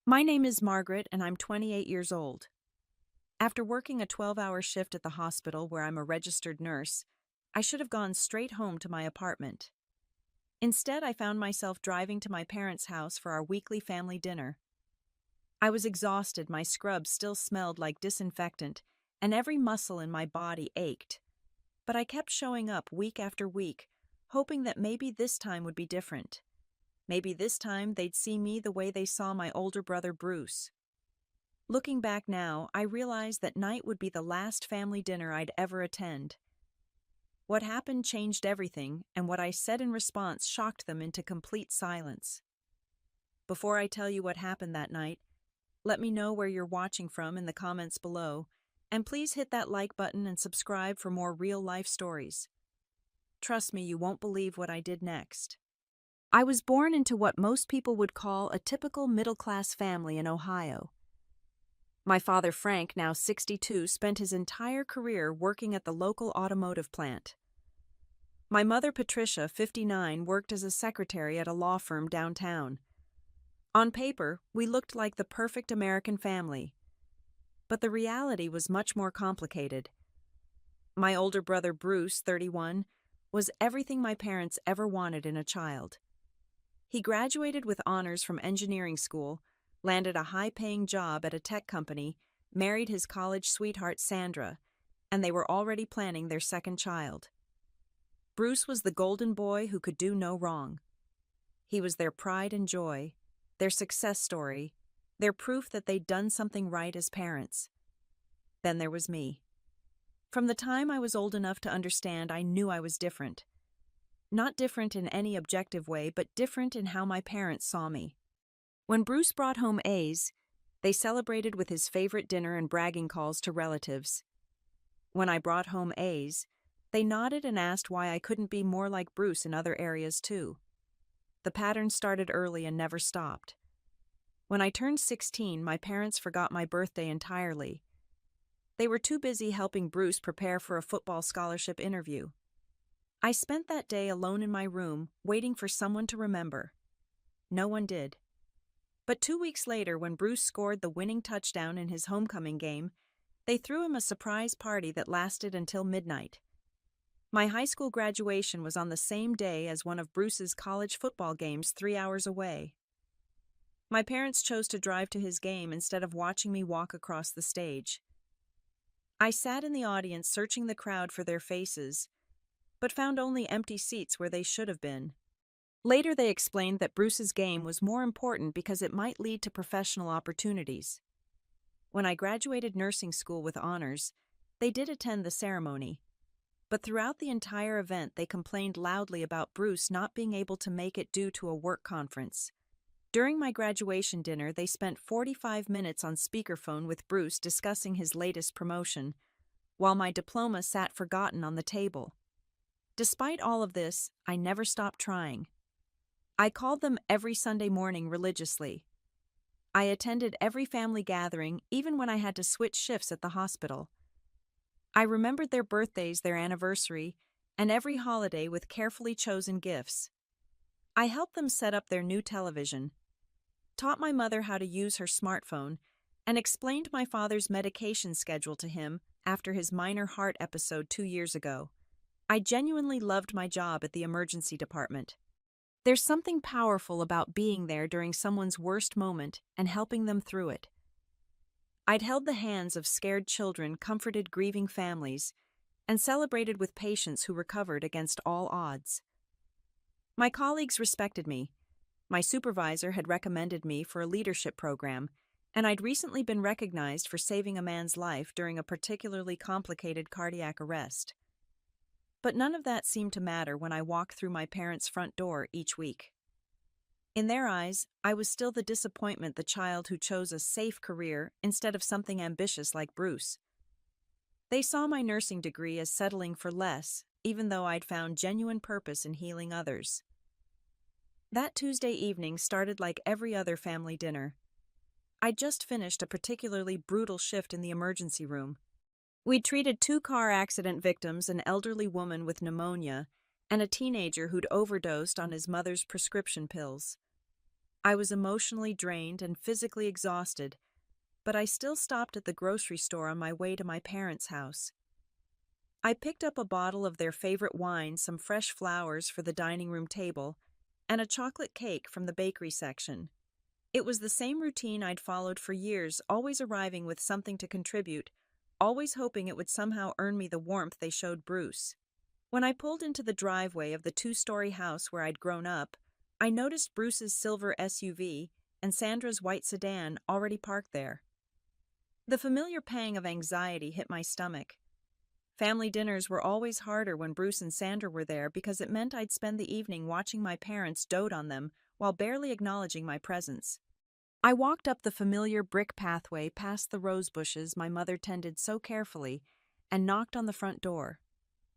My name is Margaret, and I'm 28 years old. After working a 12-hour shift at the hospital where I'm a registered nurse, I should have gone straight home to my apartment. Instead, I found myself driving to my parents' house for our weekly family dinner. I was exhausted, my scrubs still smelled like disinfectant, and every muscle in my body ached. But I kept showing up week after week, hoping that maybe this time would be different. Maybe this time they'd see me the way they saw my older brother Bruce. Looking back now, I realize that night would be the last family dinner I'd ever attend. What happened changed everything, and what I said in response shocked them into complete silence. Before I tell you what happened that night, let me know where you're watching from in the comments below, and please hit that like button and subscribe for more real-life stories. Trust me, you won't believe what I did next. I was born into what most people would call a typical middle-class family in Ohio. My father, Frank, now 62, spent his entire career working at the local automotive plant. My mother, Patricia, 59, worked as a secretary at a law firm downtown. On paper, we looked like the perfect American family. But the reality was much more complicated. My older brother, Bruce, 31, was everything my parents ever wanted in a child. He graduated with honors from engineering school, landed a high-paying job at a tech company, married his college sweetheart Sandra, and they were already planning their second child. Bruce was the golden boy who could do no wrong. He was their pride and joy, their success story, their proof that they'd done something right as parents. Then there was me. From the time I was old enough to understand, I knew I was different. Not different in any objective way, but different in how my parents saw me. When Bruce brought home A's, they celebrated with his favorite dinner and bragging calls to relatives. When I brought home A's, they nodded and asked why I couldn't be more like Bruce in other areas too. The pattern started early and never stopped. When I turned 16, my parents forgot my birthday entirely. They were too busy helping Bruce prepare for a football scholarship interview. I spent that day alone in my room, waiting for someone to remember. No one did. But 2 weeks later, when Bruce scored the winning touchdown in his homecoming game, they threw him a surprise party that lasted until midnight. My high school graduation was on the same day as one of Bruce's college football games 3 hours away. My parents chose to drive to his game instead of watching me walk across the stage. I sat in the audience searching the crowd for their faces, but found only empty seats where they should have been. Later, they explained that Bruce's game was more important because it might lead to professional opportunities. When I graduated nursing school with honors, they did attend the ceremony. But throughout the entire event, they complained loudly about Bruce not being able to make it due to a work conference. During my graduation dinner, they spent 45 minutes on speakerphone with Bruce discussing his latest promotion, while my diploma sat forgotten on the table. Despite all of this, I never stopped trying. I called them every Sunday morning religiously. I attended every family gathering, even when I had to switch shifts at the hospital. I remembered their birthdays, their anniversary, and every holiday with carefully chosen gifts. I helped them set up their new television, taught my mother how to use her smartphone, and explained my father's medication schedule to him after his minor heart episode 2 years ago. I genuinely loved my job at the emergency department. There's something powerful about being there during someone's worst moment and helping them through it. I'd held the hands of scared children, comforted grieving families, and celebrated with patients who recovered against all odds. My colleagues respected me. My supervisor had recommended me for a leadership program, and I'd recently been recognized for saving a man's life during a particularly complicated cardiac arrest. But none of that seemed to matter when I walked through my parents' front door each week. In their eyes, I was still the disappointment, the child who chose a safe career instead of something ambitious like Bruce. They saw my nursing degree as settling for less, even though I'd found genuine purpose in healing others. That Tuesday evening started like every other family dinner. I'd just finished a particularly brutal shift in the emergency room. We'd treated 2 car accident victims, an elderly woman with pneumonia, and a teenager who'd overdosed on his mother's prescription pills. I was emotionally drained and physically exhausted, but I still stopped at the grocery store on my way to my parents' house. I picked up a bottle of their favorite wine, some fresh flowers for the dining room table, and a chocolate cake from the bakery section. It was the same routine I'd followed for years, always arriving with something to contribute, always hoping it would somehow earn me the warmth they showed Bruce. When I pulled into the driveway of the two-story house where I'd grown up, I noticed Bruce's silver SUV and Sandra's white sedan already parked there. The familiar pang of anxiety hit my stomach. Family dinners were always harder when Bruce and Sandra were there because it meant I'd spend the evening watching my parents dote on them while barely acknowledging my presence. I walked up the familiar brick pathway past the rose bushes my mother tended so carefully and knocked on the front door.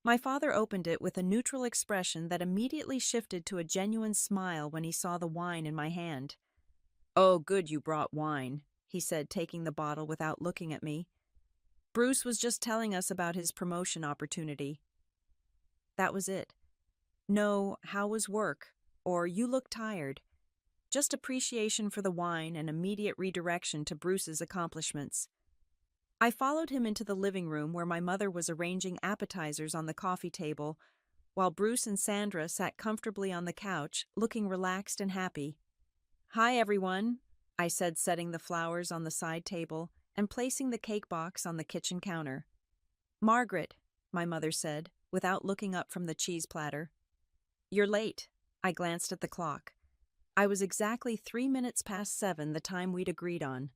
My father opened it with a neutral expression that immediately shifted to a genuine smile when he saw the wine in my hand. "Oh, good you brought wine," he said, taking the bottle without looking at me. "Bruce was just telling us about his promotion opportunity." That was it. No, "How was work?" or "You look tired." Just appreciation for the wine and immediate redirection to Bruce's accomplishments. I followed him into the living room where my mother was arranging appetizers on the coffee table, while Bruce and Sandra sat comfortably on the couch, looking relaxed and happy. "Hi, everyone," I said, setting the flowers on the side table and placing the cake box on the kitchen counter. "Margaret," my mother said, without looking up from the cheese platter. "You're late." I glanced at the clock. I was exactly 3 minutes past 7, the time we'd agreed on.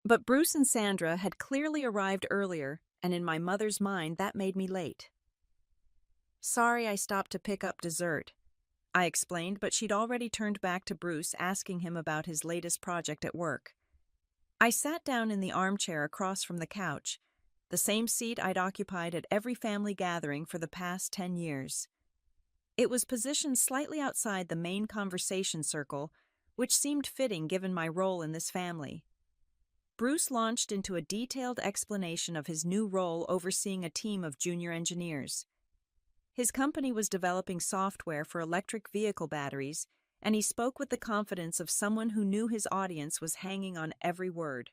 But Bruce and Sandra had clearly arrived earlier, and in my mother's mind that made me late. "Sorry, I stopped to pick up dessert," I explained, but she'd already turned back to Bruce, asking him about his latest project at work. I sat down in the armchair across from the couch, the same seat I'd occupied at every family gathering for the past 10 years. It was positioned slightly outside the main conversation circle, which seemed fitting given my role in this family. Bruce launched into a detailed explanation of his new role overseeing a team of junior engineers. His company was developing software for electric vehicle batteries, and he spoke with the confidence of someone who knew his audience was hanging on every word.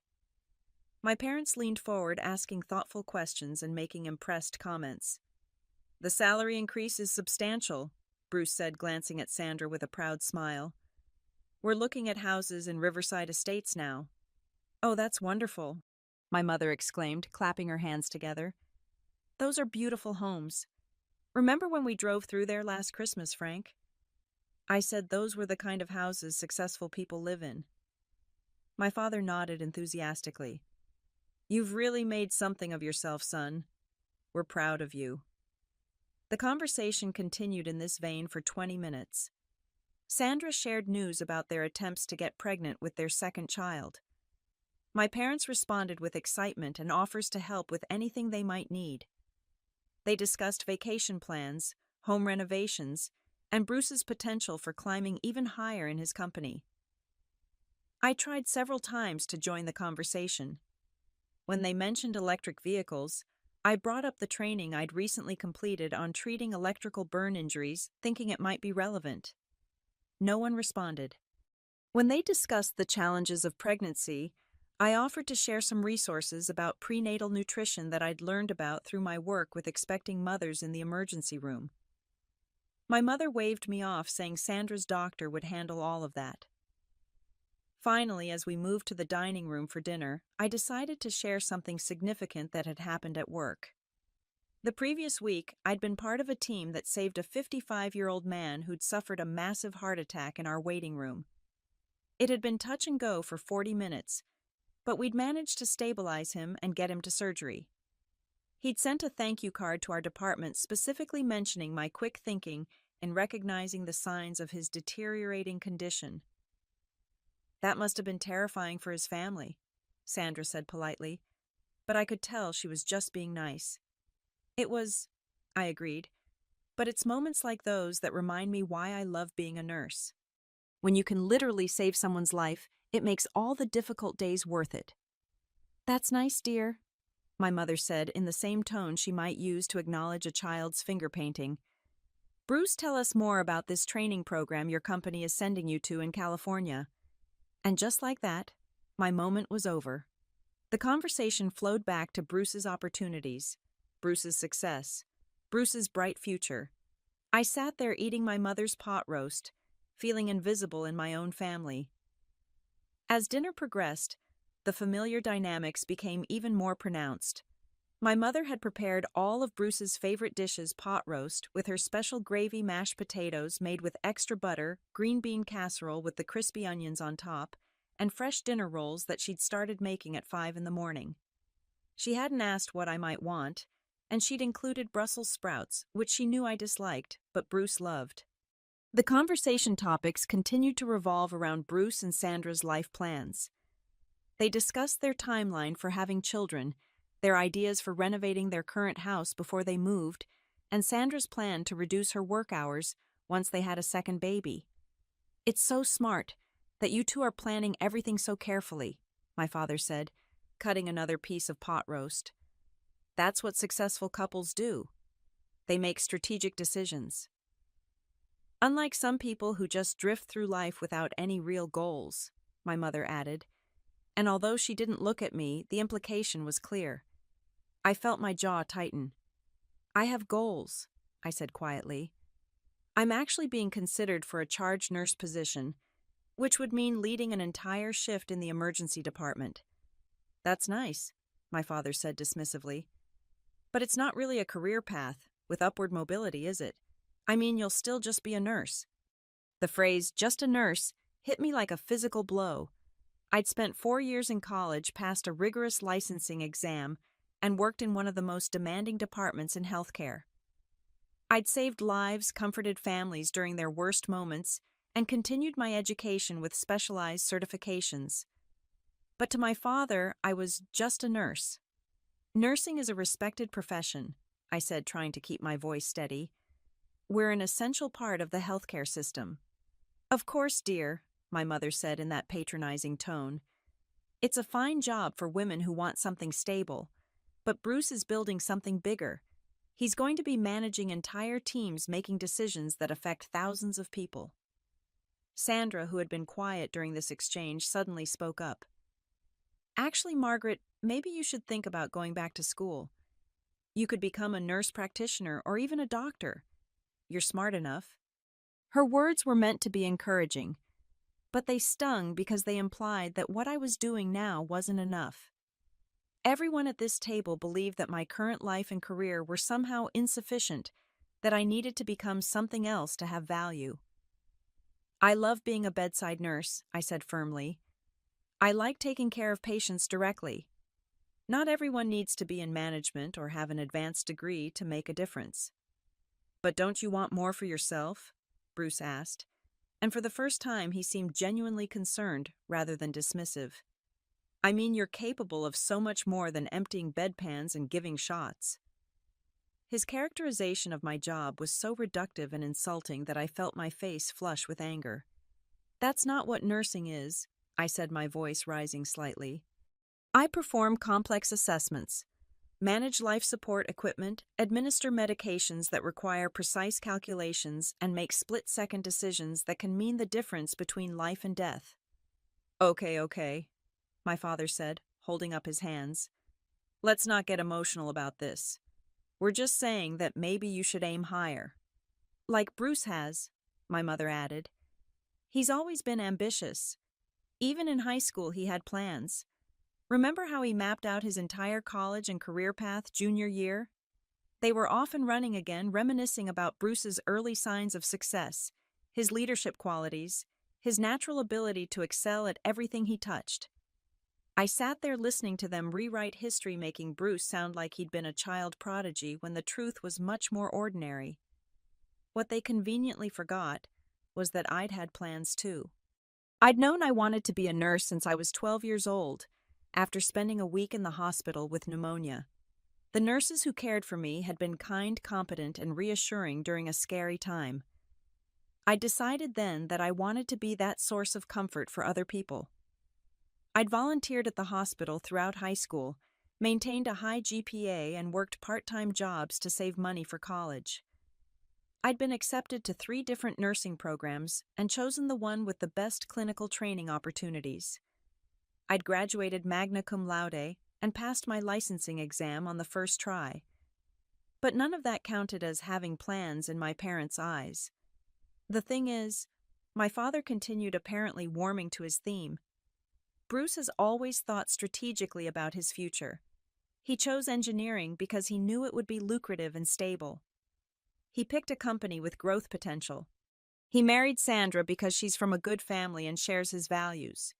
My parents leaned forward, asking thoughtful questions and making impressed comments. "The salary increase is substantial," Bruce said, glancing at Sandra with a proud smile. "We're looking at houses in Riverside Estates now." "Oh, that's wonderful," my mother exclaimed, clapping her hands together. "Those are beautiful homes. Remember when we drove through there last Christmas, Frank?" I said those were the kind of houses successful people live in. My father nodded enthusiastically. "You've really made something of yourself, son. We're proud of you." The conversation continued in this vein for 20 minutes. Sandra shared news about their attempts to get pregnant with their second child. My parents responded with excitement and offers to help with anything they might need. They discussed vacation plans, home renovations, and Bruce's potential for climbing even higher in his company. I tried several times to join the conversation. When they mentioned electric vehicles, I brought up the training I'd recently completed on treating electrical burn injuries, thinking it might be relevant. No one responded. When they discussed the challenges of pregnancy, I offered to share some resources about prenatal nutrition that I'd learned about through my work with expecting mothers in the emergency room. My mother waved me off, saying Sandra's doctor would handle all of that. Finally, as we moved to the dining room for dinner, I decided to share something significant that had happened at work. The previous week, I'd been part of a team that saved a 55-year-old man who'd suffered a massive heart attack in our waiting room. It had been touch and go for 40 minutes, but we'd managed to stabilize him and get him to surgery. He'd sent a thank you card to our department specifically mentioning my quick thinking and recognizing the signs of his deteriorating condition. "That must have been terrifying for his family," Sandra said politely, but I could tell she was just being nice. "It was," I agreed, "but it's moments like those that remind me why I love being a nurse. When you can literally save someone's life, it makes all the difficult days worth it." "That's nice, dear," my mother said in the same tone she might use to acknowledge a child's finger painting. "Bruce, tell us more about this training program your company is sending you to in California. And just like that, my moment was over. The conversation flowed back to Bruce's opportunities, Bruce's success, Bruce's bright future. I sat there eating my mother's pot roast, feeling invisible in my own family. As dinner progressed, the familiar dynamics became even more pronounced. My mother had prepared all of Bruce's favorite dishes pot roast with her special gravy mashed potatoes made with extra butter, green bean casserole with the crispy onions on top, and fresh dinner rolls that she'd started making at 5 in the morning. She hadn't asked what I might want, and she'd included Brussels sprouts, which she knew I disliked, but Bruce loved. The conversation topics continued to revolve around Bruce and Sandra's life plans. They discussed their timeline for having children, their ideas for renovating their current house before they moved, and Sandra's plan to reduce her work hours once they had a second baby. "It's so smart that you two are planning everything so carefully," my father said, cutting another piece of pot roast. "That's what successful couples do. They make strategic decisions. Unlike some people who just drift through life without any real goals," my mother added. And although she didn't look at me, the implication was clear. I felt my jaw tighten. "I have goals," I said quietly. "I'm actually being considered for a charge nurse position, which would mean leading an entire shift in the emergency department." "That's nice," my father said dismissively. "But it's not really a career path with upward mobility, is it? I mean, you'll still just be a nurse." The phrase, "just a nurse," hit me like a physical blow. I'd spent 4 years in college, passed a rigorous licensing exam, and worked in one of the most demanding departments in healthcare. I'd saved lives, comforted families during their worst moments, and continued my education with specialized certifications. But to my father, I was just a nurse. "Nursing is a respected profession," I said, trying to keep my voice steady. "We're an essential part of the healthcare system." "Of course, dear," my mother said in that patronizing tone. "It's a fine job for women who want something stable, but Bruce is building something bigger. He's going to be managing entire teams making decisions that affect thousands of people." Sandra, who had been quiet during this exchange, suddenly spoke up. "Actually, Margaret, maybe you should think about going back to school. You could become a nurse practitioner or even a doctor. You're smart enough." Her words were meant to be encouraging, but they stung because they implied that what I was doing now wasn't enough. Everyone at this table believed that my current life and career were somehow insufficient, that I needed to become something else to have value. "I love being a bedside nurse," I said firmly. "I like taking care of patients directly. Not everyone needs to be in management or have an advanced degree to make a difference." "But don't you want more for yourself?" Bruce asked, and for the first time he seemed genuinely concerned rather than dismissive. "I mean, you're capable of so much more than emptying bedpans and giving shots." His characterization of my job was so reductive and insulting that I felt my face flush with anger. "That's not what nursing is," I said, my voice rising slightly. "I perform complex assessments, manage life support equipment, administer medications that require precise calculations, and make split-second decisions that can mean the difference between life and death." Okay, my father said, holding up his hands. "Let's not get emotional about this. We're just saying that maybe you should aim higher." "Like Bruce has," my mother added. "He's always been ambitious. Even in high school he had plans. Remember how he mapped out his entire college and career path junior year?" They were off and running again, reminiscing about Bruce's early signs of success, his leadership qualities, his natural ability to excel at everything he touched. I sat there listening to them rewrite history, making Bruce sound like he'd been a child prodigy when the truth was much more ordinary. What they conveniently forgot was that I'd had plans too. I'd known I wanted to be a nurse since I was 12 years old, after spending a week in the hospital with pneumonia. The nurses who cared for me had been kind, competent, and reassuring during a scary time. I decided then that I wanted to be that source of comfort for other people. I'd volunteered at the hospital throughout high school, maintained a high GPA, and worked part-time jobs to save money for college. I'd been accepted to 3 different nursing programs and chosen the one with the best clinical training opportunities. I'd graduated magna cum laude and passed my licensing exam on the first try. But none of that counted as having plans in my parents' eyes. The thing is, my father continued apparently warming to his theme. Bruce has always thought strategically about his future. He chose engineering because he knew it would be lucrative and stable. He picked a company with growth potential. He married Sandra because she's from a good family and shares his values.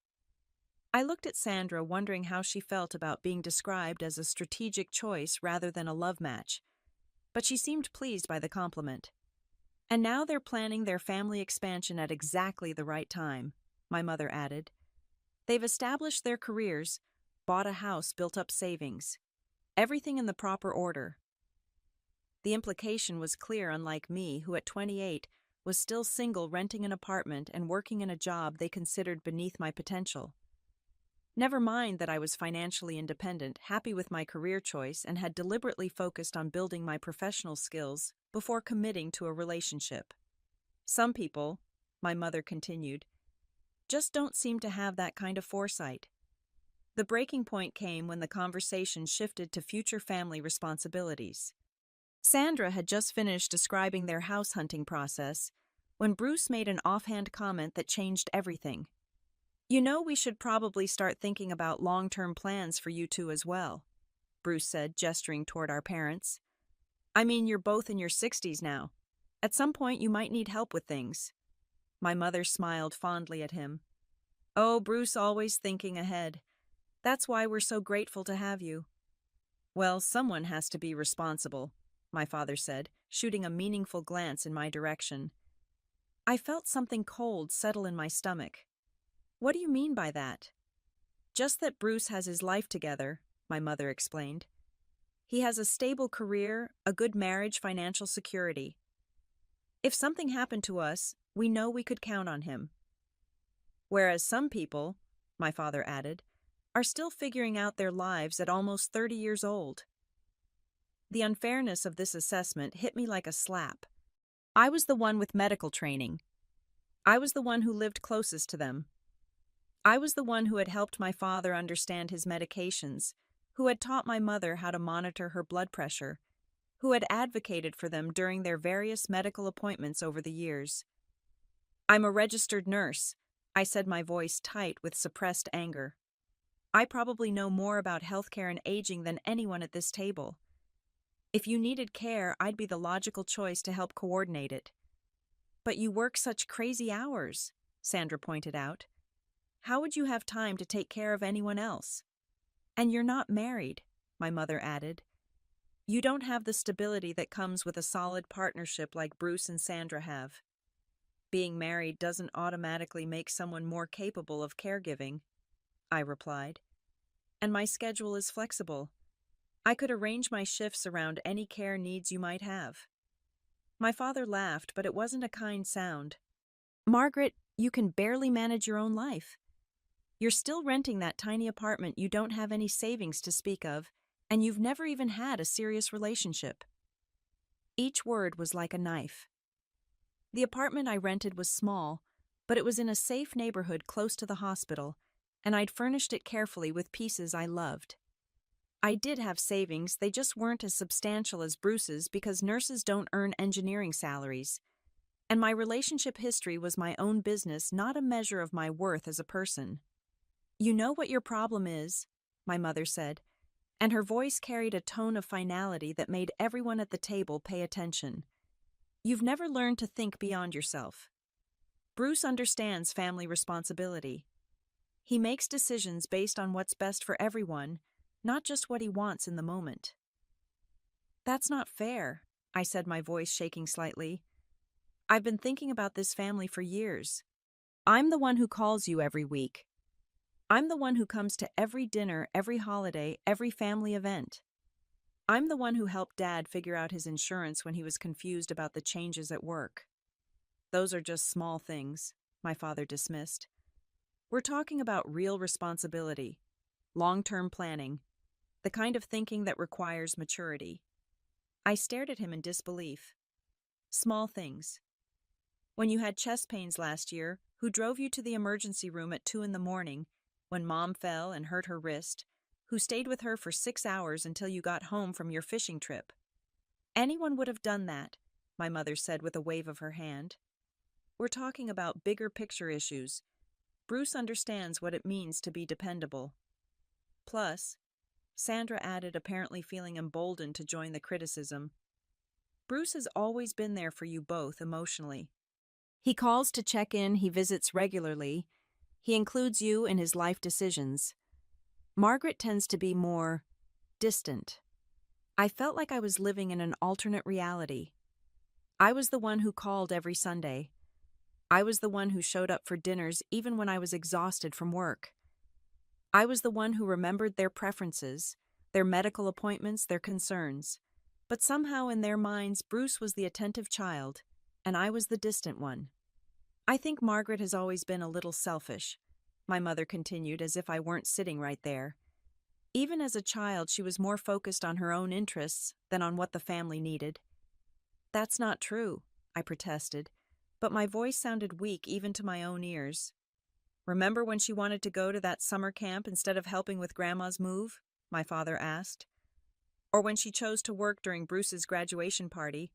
I looked at Sandra, wondering how she felt about being described as a strategic choice rather than a love match, but she seemed pleased by the compliment. And now they're planning their family expansion at exactly the right time, my mother added. They've established their careers, bought a house, built up savings. Everything in the proper order. The implication was clear, unlike me, who at 28 was still single, renting an apartment and working in a job they considered beneath my potential. Never mind that I was financially independent, happy with my career choice, and had deliberately focused on building my professional skills before committing to a relationship. Some people, my mother continued, just don't seem to have that kind of foresight. The breaking point came when the conversation shifted to future family responsibilities. Sandra had just finished describing their house hunting process when Bruce made an offhand comment that changed everything. You know, we should probably start thinking about long-term plans for you two as well, Bruce said, gesturing toward our parents. I mean, you're both in your 60s now. At some point, you might need help with things. My mother smiled fondly at him. Oh, Bruce, always thinking ahead. That's why we're so grateful to have you. Well, someone has to be responsible, my father said, shooting a meaningful glance in my direction. I felt something cold settle in my stomach. What do you mean by that? Just that Bruce has his life together, my mother explained. He has a stable career, a good marriage, financial security. If something happened to us, we know we could count on him. Whereas some people, my father added, are still figuring out their lives at almost 30 years old. The unfairness of this assessment hit me like a slap. I was the one with medical training. I was the one who lived closest to them. I was the one who had helped my father understand his medications, who had taught my mother how to monitor her blood pressure, who had advocated for them during their various medical appointments over the years. I'm a registered nurse, I said, my voice tight with suppressed anger. I probably know more about healthcare and aging than anyone at this table. If you needed care, I'd be the logical choice to help coordinate it. But you work such crazy hours, Sandra pointed out. How would you have time to take care of anyone else? And you're not married, my mother added. You don't have the stability that comes with a solid partnership like Bruce and Sandra have. Being married doesn't automatically make someone more capable of caregiving, I replied. And my schedule is flexible. I could arrange my shifts around any care needs you might have. My father laughed, but it wasn't a kind sound. Margaret, you can barely manage your own life. You're still renting that tiny apartment, you don't have any savings to speak of, and you've never even had a serious relationship. Each word was like a knife. The apartment I rented was small, but it was in a safe neighborhood close to the hospital, and I'd furnished it carefully with pieces I loved. I did have savings, they just weren't as substantial as Bruce's because nurses don't earn engineering salaries. And my relationship history was my own business, not a measure of my worth as a person. You know what your problem is, my mother said, and her voice carried a tone of finality that made everyone at the table pay attention. You've never learned to think beyond yourself. Bruce understands family responsibility. He makes decisions based on what's best for everyone, not just what he wants in the moment. That's not fair, I said, my voice shaking slightly. I've been thinking about this family for years. I'm the one who calls you every week. I'm the one who comes to every dinner, every holiday, every family event. I'm the one who helped Dad figure out his insurance when he was confused about the changes at work. Those are just small things, my father dismissed. We're talking about real responsibility, long-term planning, the kind of thinking that requires maturity. I stared at him in disbelief. Small things. When you had chest pains last year, who drove you to the emergency room at 2 in the morning, when mom fell and hurt her wrist, who stayed with her for 6 hours until you got home from your fishing trip. Anyone would have done that, my mother said with a wave of her hand. We're talking about bigger picture issues. Bruce understands what it means to be dependable. Plus, Sandra added, apparently feeling emboldened to join the criticism, Bruce has always been there for you both emotionally. He calls to check in, he visits regularly, he includes you in his life decisions. Margaret tends to be more distant. I felt like I was living in an alternate reality. I was the one who called every Sunday. I was the one who showed up for dinners even when I was exhausted from work. I was the one who remembered their preferences, their medical appointments, their concerns. But somehow in their minds, Bruce was the attentive child, and I was the distant one. I think Margaret has always been a little selfish, my mother continued as if I weren't sitting right there. Even as a child, she was more focused on her own interests than on what the family needed. That's not true, I protested, but my voice sounded weak even to my own ears. Remember when she wanted to go to that summer camp instead of helping with Grandma's move? My father asked. Or when she chose to work during Bruce's graduation party.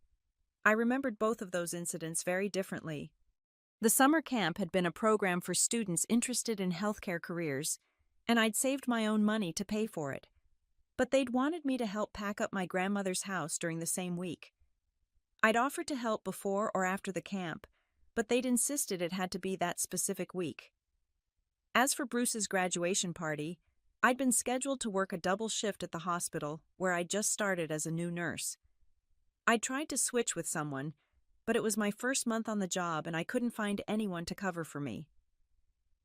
I remembered both of those incidents very differently. The summer camp had been a program for students interested in healthcare careers, and I'd saved my own money to pay for it. But they'd wanted me to help pack up my grandmother's house during the same week. I'd offered to help before or after the camp, but they'd insisted it had to be that specific week. As for Bruce's graduation party, I'd been scheduled to work a double shift at the hospital where I'd just started as a new nurse. I'd tried to switch with someone, but it was my first month on the job and I couldn't find anyone to cover for me.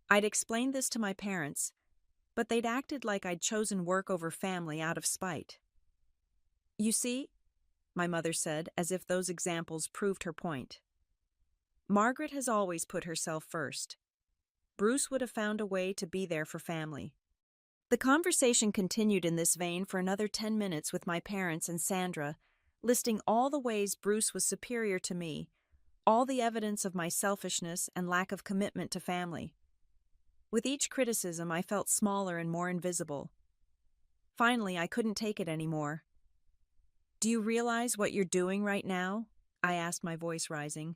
I'd explained this to my parents, but they'd acted like I'd chosen work over family out of spite. You see, my mother said, as if those examples proved her point. Margaret has always put herself first. Bruce would have found a way to be there for family. The conversation continued in this vein for another 10 minutes with my parents and Sandra, listing all the ways Bruce was superior to me, all the evidence of my selfishness and lack of commitment to family. With each criticism, I felt smaller and more invisible. Finally, I couldn't take it anymore. Do you realize what you're doing right now? I asked, my voice rising.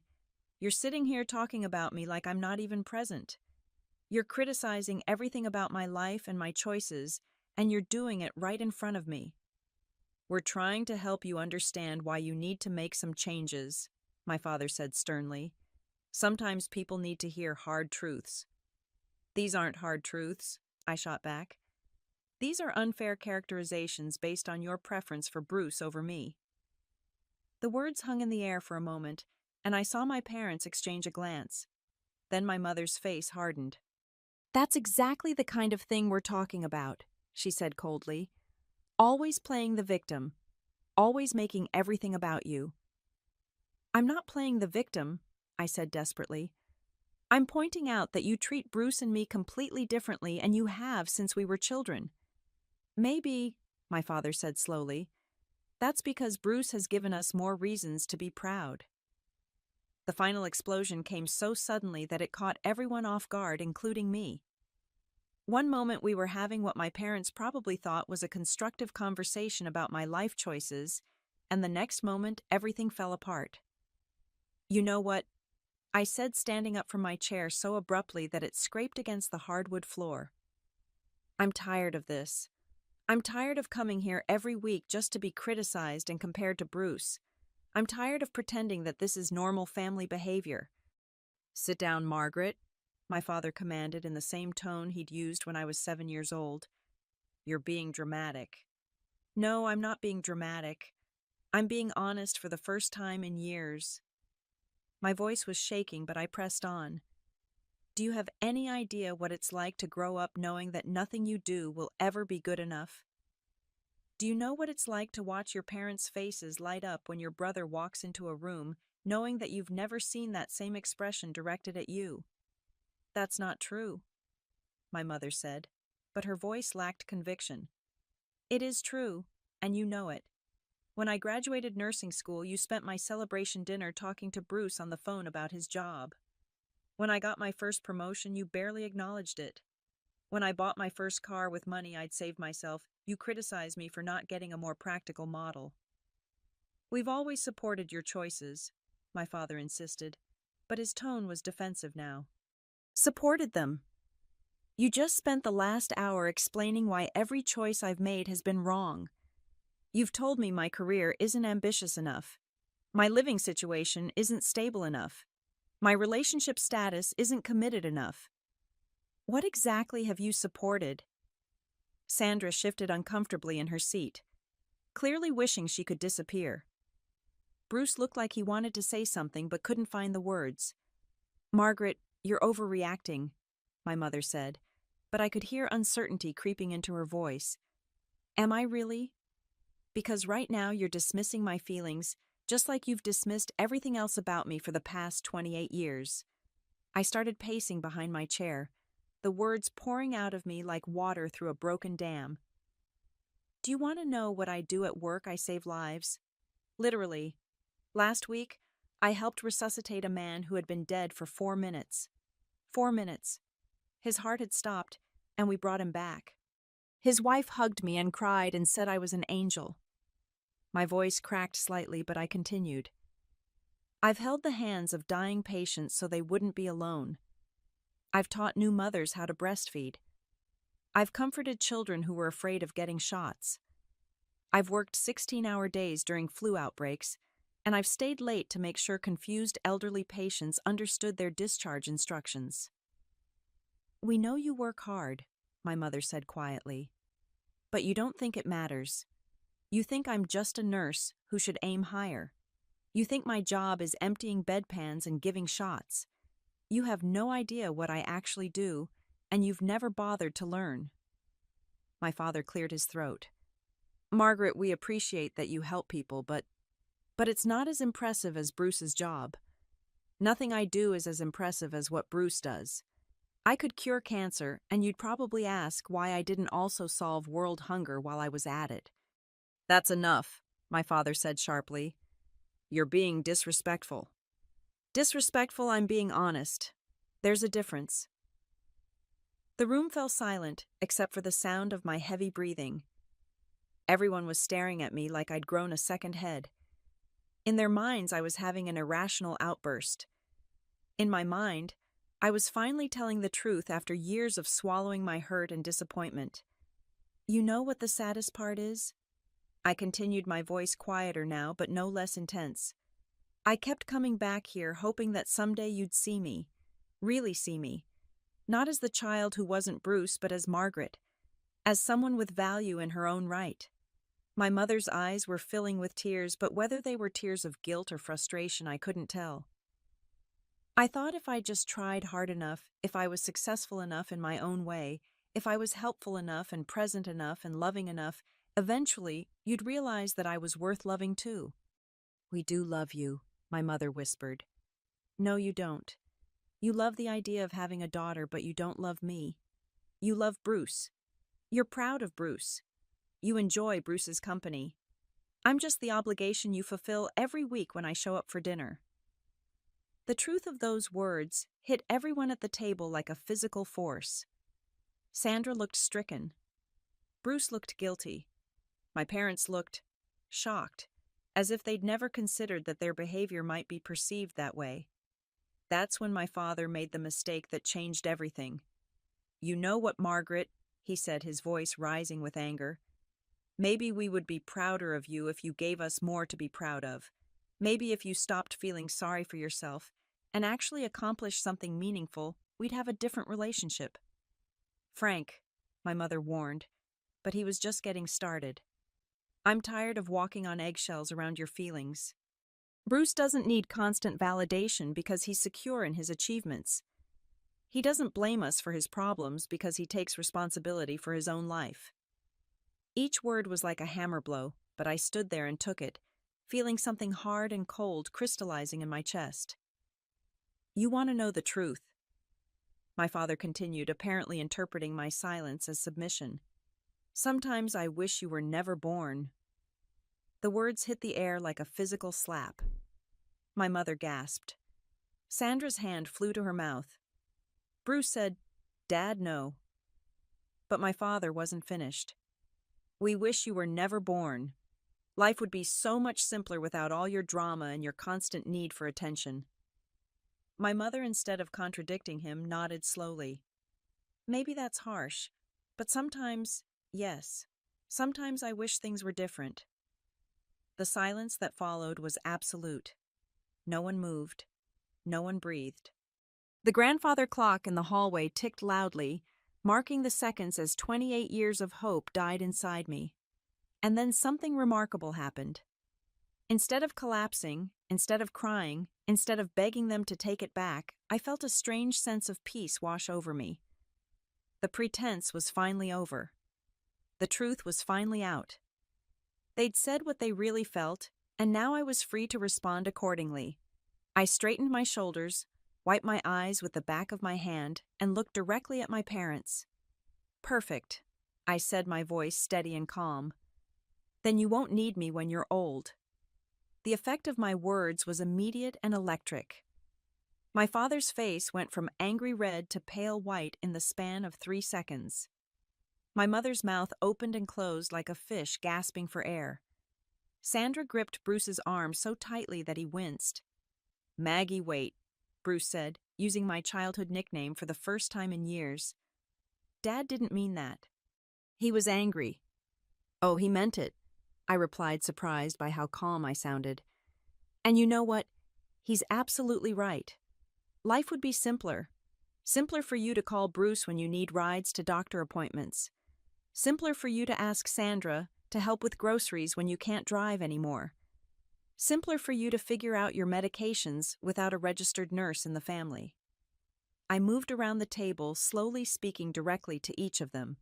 You're sitting here talking about me like I'm not even present. You're criticizing everything about my life and my choices, and you're doing it right in front of me. We're trying to help you understand why you need to make some changes, my father said sternly. Sometimes people need to hear hard truths. These aren't hard truths, I shot back. These are unfair characterizations based on your preference for Bruce over me. The words hung in the air for a moment, and I saw my parents exchange a glance. Then my mother's face hardened. That's exactly the kind of thing we're talking about, she said coldly. Always playing the victim. Always making everything about you. I'm not playing the victim, I said desperately. I'm pointing out that you treat Bruce and me completely differently, and you have since we were children. Maybe, my father said slowly, that's because Bruce has given us more reasons to be proud. The final explosion came so suddenly that it caught everyone off guard, including me. One moment we were having what my parents probably thought was a constructive conversation about my life choices, and the next moment everything fell apart. You know what? I said, standing up from my chair so abruptly that it scraped against the hardwood floor. I'm tired of this. I'm tired of coming here every week just to be criticized and compared to Bruce. I'm tired of pretending that this is normal family behavior. Sit down, Margaret, my father commanded in the same tone he'd used when I was 7 years old. You're being dramatic. No, I'm not being dramatic. I'm being honest for the first time in years. My voice was shaking, but I pressed on. Do you have any idea what it's like to grow up knowing that nothing you do will ever be good enough? Do you know what it's like to watch your parents' faces light up when your brother walks into a room, knowing that you've never seen that same expression directed at you? That's not true, my mother said, but her voice lacked conviction. It is true, and you know it. When I graduated nursing school, you spent my celebration dinner talking to Bruce on the phone about his job. When I got my first promotion, you barely acknowledged it. When I bought my first car with money I'd saved myself, you criticized me for not getting a more practical model. We've always supported your choices, my father insisted, but his tone was defensive now. Supported them? You just spent the last hour explaining why every choice I've made has been wrong. You've told me my career isn't ambitious enough. My living situation isn't stable enough. My relationship status isn't committed enough. What exactly have you supported? Sandra shifted uncomfortably in her seat, clearly wishing she could disappear. Bruce looked like he wanted to say something but couldn't find the words. Margaret, you're overreacting, my mother said, but I could hear uncertainty creeping into her voice. Am I really? Because right now you're dismissing my feelings, just like you've dismissed everything else about me for the past 28 years. I started pacing behind my chair, the words pouring out of me like water through a broken dam. Do you want to know what I do at work? I save lives. Literally. Last week, I helped resuscitate a man who had been dead for 4 minutes. 4 minutes. His heart had stopped, and we brought him back. His wife hugged me and cried and said I was an angel. My voice cracked slightly, but I continued. I've held the hands of dying patients so they wouldn't be alone. I've taught new mothers how to breastfeed. I've comforted children who were afraid of getting shots. I've worked 16-hour days during flu outbreaks, and I've stayed late to make sure confused elderly patients understood their discharge instructions. We know you work hard, my mother said quietly, but you don't think it matters. You think I'm just a nurse who should aim higher. You think my job is emptying bedpans and giving shots. You have no idea what I actually do, and you've never bothered to learn. My father cleared his throat. Margaret, we appreciate that you help people, but it's not as impressive as Bruce's job. Nothing I do is as impressive as what Bruce does. I could cure cancer, and you'd probably ask why I didn't also solve world hunger while I was at it. That's enough, my father said sharply. You're being disrespectful. Disrespectful, I'm being honest. There's a difference. The room fell silent, except for the sound of my heavy breathing. Everyone was staring at me like I'd grown a second head. In their minds, I was having an irrational outburst. In my mind, I was finally telling the truth after years of swallowing my hurt and disappointment. You know what the saddest part is? I continued, my voice quieter now, but no less intense. I kept coming back here, hoping that someday you'd see me, really see me. Not as the child who wasn't Bruce, but as Margaret, as someone with value in her own right. My mother's eyes were filling with tears, but whether they were tears of guilt or frustration, I couldn't tell. I thought if I just tried hard enough, if I was successful enough in my own way, if I was helpful enough and present enough and loving enough, eventually you'd realize that I was worth loving too. We do love you, my mother whispered. No, you don't. You love the idea of having a daughter, but you don't love me. You love Bruce. You're proud of Bruce. You enjoy Bruce's company. I'm just the obligation you fulfill every week when I show up for dinner. The truth of those words hit everyone at the table like a physical force. Sandra looked stricken. Bruce looked guilty. My parents looked shocked, as if they'd never considered that their behavior might be perceived that way. That's when my father made the mistake that changed everything. You know what, Margaret, he said, his voice rising with anger. Maybe we would be prouder of you if you gave us more to be proud of. Maybe if you stopped feeling sorry for yourself and actually accomplished something meaningful, we'd have a different relationship. Frank, my mother warned, but he was just getting started. I'm tired of walking on eggshells around your feelings. Bruce doesn't need constant validation because he's secure in his achievements. He doesn't blame us for his problems because he takes responsibility for his own life. Each word was like a hammer blow, but I stood there and took it, feeling something hard and cold crystallizing in my chest. You want to know the truth, my father continued, apparently interpreting my silence as submission. Sometimes I wish you were never born. The words hit the air like a physical slap. My mother gasped. Sandra's hand flew to her mouth. Bruce said, "Dad, no." But my father wasn't finished. "We wish you were never born. Life would be so much simpler without all your drama and your constant need for attention." My mother, instead of contradicting him, nodded slowly. "Maybe that's harsh, but sometimes, yes, sometimes I wish things were different." The silence that followed was absolute. No one moved. No one breathed. The grandfather clock in the hallway ticked loudly, marking the seconds as 28 years of hope died inside me. And then something remarkable happened. Instead of collapsing, instead of crying, instead of begging them to take it back, I felt a strange sense of peace wash over me. The pretense was finally over. The truth was finally out. They'd said what they really felt, and now I was free to respond accordingly. I straightened my shoulders, wiped my eyes with the back of my hand, and looked directly at my parents. "Perfect," I said, my voice steady and calm. "Then you won't need me when you're old." The effect of my words was immediate and electric. My father's face went from angry red to pale white in the span of 3 seconds. My mother's mouth opened and closed like a fish gasping for air. Sandra gripped Bruce's arm so tightly that he winced. "Maggie, wait," Bruce said, using my childhood nickname for the first time in years. Dad didn't mean that. He was angry. "Oh, he meant it," I replied, surprised by how calm I sounded. "And you know what? He's absolutely right. Life would be simpler. Simpler for you to call Bruce when you need rides to doctor appointments. Simpler for you to ask Sandra to help with groceries when you can't drive anymore. Simpler for you to figure out your medications without a registered nurse in the family." I moved around the table, slowly speaking directly to each of them.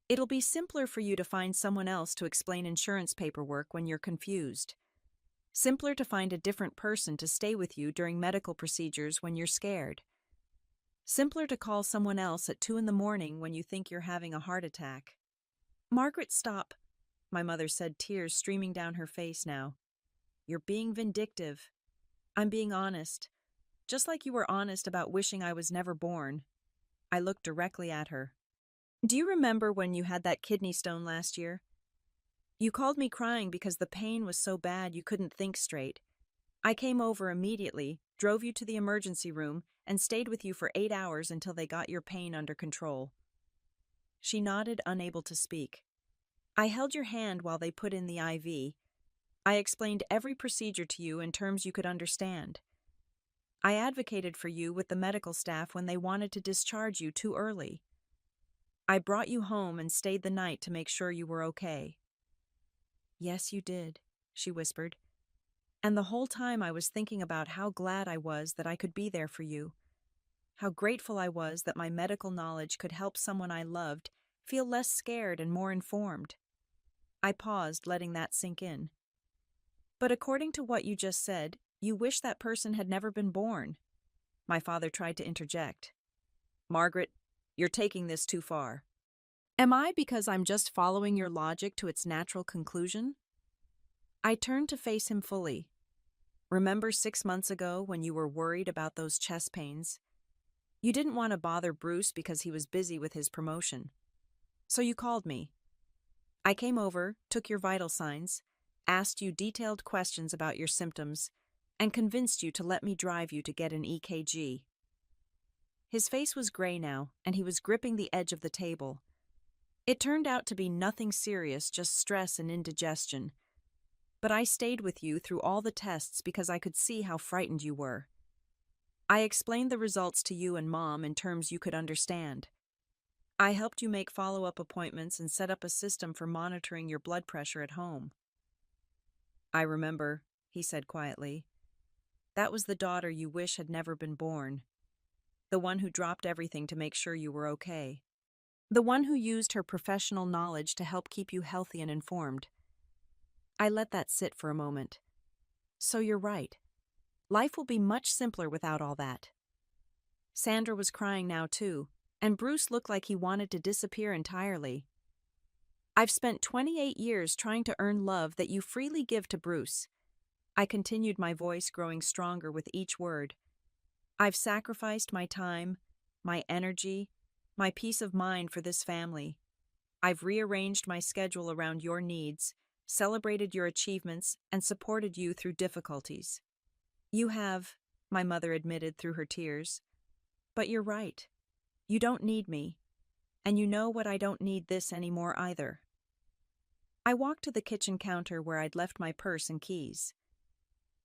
"It'll be simpler for you to find someone else to explain insurance paperwork when you're confused. Simpler to find a different person to stay with you during medical procedures when you're scared. Simpler to call someone else at 2 a.m. when you think you're having a heart attack." "Margaret, stop," my mother said, tears streaming down her face now. "You're being vindictive. I'm being honest. Just like you were honest about wishing I was never born." I looked directly at her. "Do you remember when you had that kidney stone last year? You called me crying because the pain was so bad you couldn't think straight. I came over immediately, drove you to the emergency room, and stayed with you for 8 hours until they got your pain under control." She nodded, unable to speak. "I held your hand while they put in the IV. I explained every procedure to you in terms you could understand. I advocated for you with the medical staff when they wanted to discharge you too early. I brought you home and stayed the night to make sure you were okay." "Yes, you did," she whispered. "And the whole time I was thinking about how glad I was that I could be there for you. How grateful I was that my medical knowledge could help someone I loved feel less scared and more informed." I paused, letting that sink in. "But according to what you just said, you wish that person had never been born." My father tried to interject. "Margaret, you're taking this too far." "Am I, because I'm just following your logic to its natural conclusion?" I turned to face him fully. "Remember 6 months ago when you were worried about those chest pains? You didn't want to bother Bruce because he was busy with his promotion. So you called me. I came over, took your vital signs, asked you detailed questions about your symptoms, and convinced you to let me drive you to get an EKG." His face was gray now, and he was gripping the edge of the table. It turned out to be nothing serious, just stress and indigestion. But I stayed with you through all the tests because I could see how frightened you were. I explained the results to you and Mom in terms you could understand. I helped you make follow-up appointments and set up a system for monitoring your blood pressure at home." "I remember," he said quietly. "That was the daughter you wish had never been born. The one who dropped everything to make sure you were okay. The one who used her professional knowledge to help keep you healthy and informed." I let that sit for a moment. "So you're right. Life will be much simpler without all that." Sandra was crying now too, and Bruce looked like he wanted to disappear entirely. I've spent 28 years trying to earn love that you freely give to Bruce. I continued, my voice growing stronger with each word. I've sacrificed my time, my energy, my peace of mind for this family. I've rearranged my schedule around your needs, celebrated your achievements, and supported you through difficulties. You have, my mother admitted through her tears. But you're right. You don't need me. And you know what, I don't need this anymore either. I walked to the kitchen counter where I'd left my purse and keys.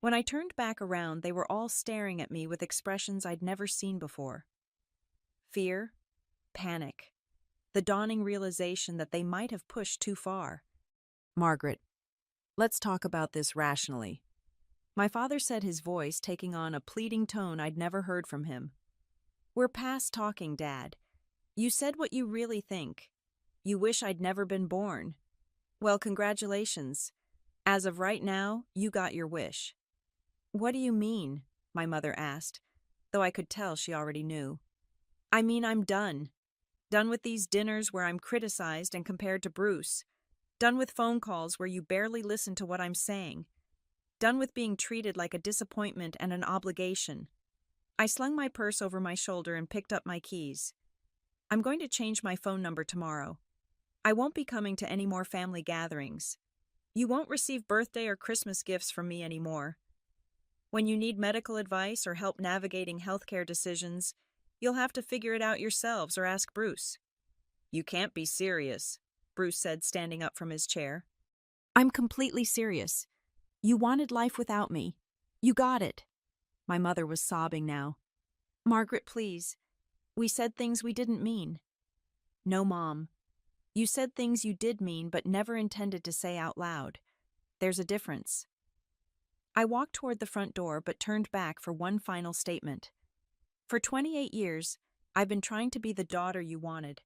When I turned back around, they were all staring at me with expressions I'd never seen before. Fear, panic, the dawning realization that they might have pushed too far. Margaret, let's talk about this rationally. My father said, his voice taking on a pleading tone I'd never heard from him. We're past talking, Dad. You said what you really think. You wish I'd never been born. Well, congratulations. As of right now, you got your wish. What do you mean? My mother asked, though I could tell she already knew. I mean, I'm done. Done with these dinners where I'm criticized and compared to Bruce. Done with phone calls where you barely listen to what I'm saying. Done with being treated like a disappointment and an obligation. I slung my purse over my shoulder and picked up my keys. I'm going to change my phone number tomorrow. I won't be coming to any more family gatherings. You won't receive birthday or Christmas gifts from me anymore. When you need medical advice or help navigating healthcare decisions, you'll have to figure it out yourselves or ask Bruce. You can't be serious, Bruce said, standing up from his chair. I'm completely serious. You wanted life without me. You got it. My mother was sobbing now. Margaret, please. We said things we didn't mean. No, Mom. You said things you did mean but never intended to say out loud. There's a difference. I walked toward the front door but turned back for one final statement. For 28 years, I've been trying to be the daughter you wanted.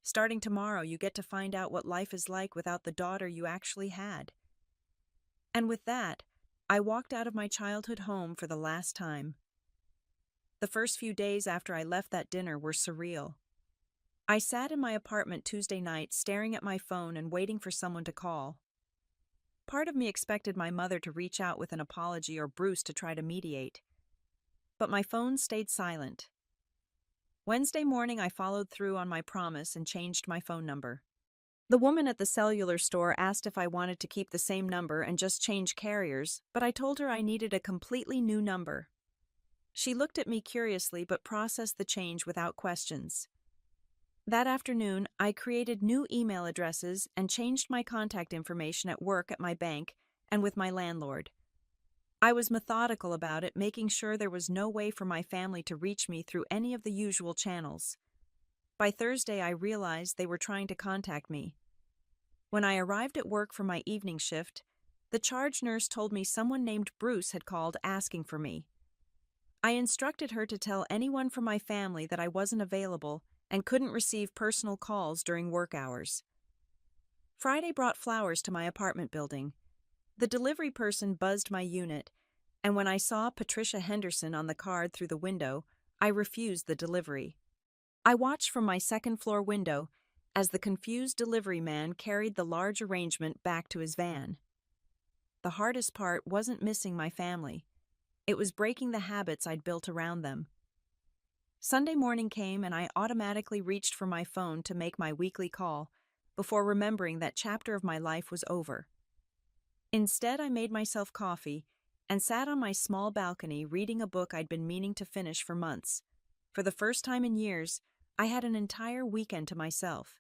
Starting tomorrow, you get to find out what life is like without the daughter you actually had. And with that, I walked out of my childhood home for the last time. The first few days after I left that dinner were surreal. I sat in my apartment Tuesday night staring at my phone and waiting for someone to call. Part of me expected my mother to reach out with an apology or Bruce to try to mediate. But my phone stayed silent. Wednesday morning, I followed through on my promise and changed my phone number. The woman at the cellular store asked if I wanted to keep the same number and just change carriers, but I told her I needed a completely new number. She looked at me curiously but processed the change without questions. That afternoon, I created new email addresses and changed my contact information at work, at my bank, and with my landlord. I was methodical about it, making sure there was no way for my family to reach me through any of the usual channels. By Thursday, I realized they were trying to contact me. When I arrived at work for my evening shift, the charge nurse told me someone named Bruce had called asking for me. I instructed her to tell anyone from my family that I wasn't available and couldn't receive personal calls during work hours. Friday brought flowers to my apartment building. The delivery person buzzed my unit, and when I saw Patricia Henderson on the card through the window, I refused the delivery. I watched from my second-floor window as the confused delivery man carried the large arrangement back to his van. The hardest part wasn't missing my family. It was breaking the habits I'd built around them. Sunday morning came and I automatically reached for my phone to make my weekly call before remembering that chapter of my life was over. Instead, I made myself coffee and sat on my small balcony reading a book I'd been meaning to finish for months. For the first time in years, I had an entire weekend to myself.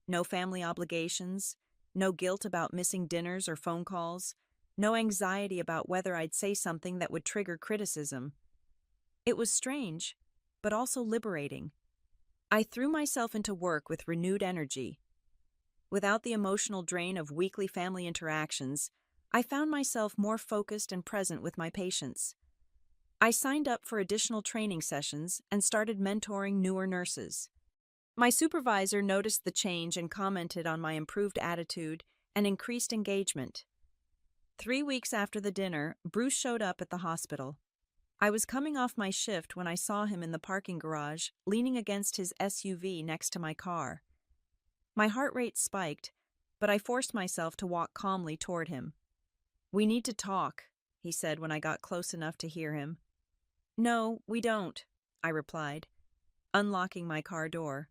No family obligations, no guilt about missing dinners or phone calls, no anxiety about whether I'd say something that would trigger criticism. It was strange, but also liberating. I threw myself into work with renewed energy. Without the emotional drain of weekly family interactions, I found myself more focused and present with my patients. I signed up for additional training sessions and started mentoring newer nurses. My supervisor noticed the change and commented on my improved attitude and increased engagement. 3 weeks after the dinner, Bruce showed up at the hospital. I was coming off my shift when I saw him in the parking garage, leaning against his SUV next to my car. My heart rate spiked, but I forced myself to walk calmly toward him. "We need to talk," he said when I got close enough to hear him. "No, we don't," I replied, unlocking my car door.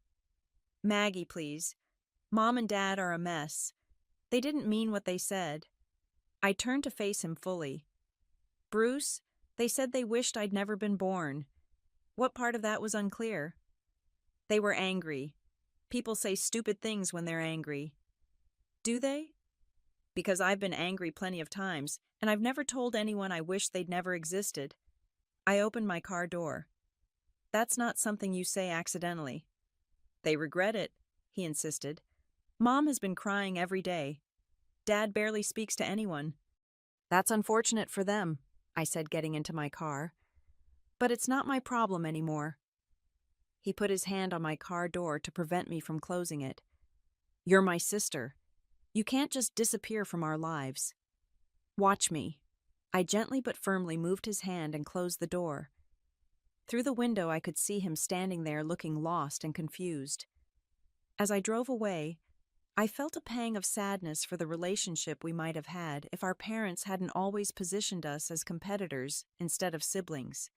"Maggie, please. Mom and Dad are a mess. They didn't mean what they said." I turned to face him fully. "Bruce, they said they wished I'd never been born. What part of that was unclear?" "They were angry. People say stupid things when they're angry." "Do they?" "Because I've been angry plenty of times, and I've never told anyone I wish they'd never existed." I opened my car door. "That's not something you say accidentally." "They regret it," he insisted. "Mom has been crying every day. Dad barely speaks to anyone." "That's unfortunate for them," I said, getting into my car. "But it's not my problem anymore." He put his hand on my car door to prevent me from closing it. "You're my sister. You can't just disappear from our lives. Watch me." I gently but firmly moved his hand and closed the door. Through the window, I could see him standing there looking lost and confused. As I drove away, I felt a pang of sadness for the relationship we might have had if our parents hadn't always positioned us as competitors instead of siblings.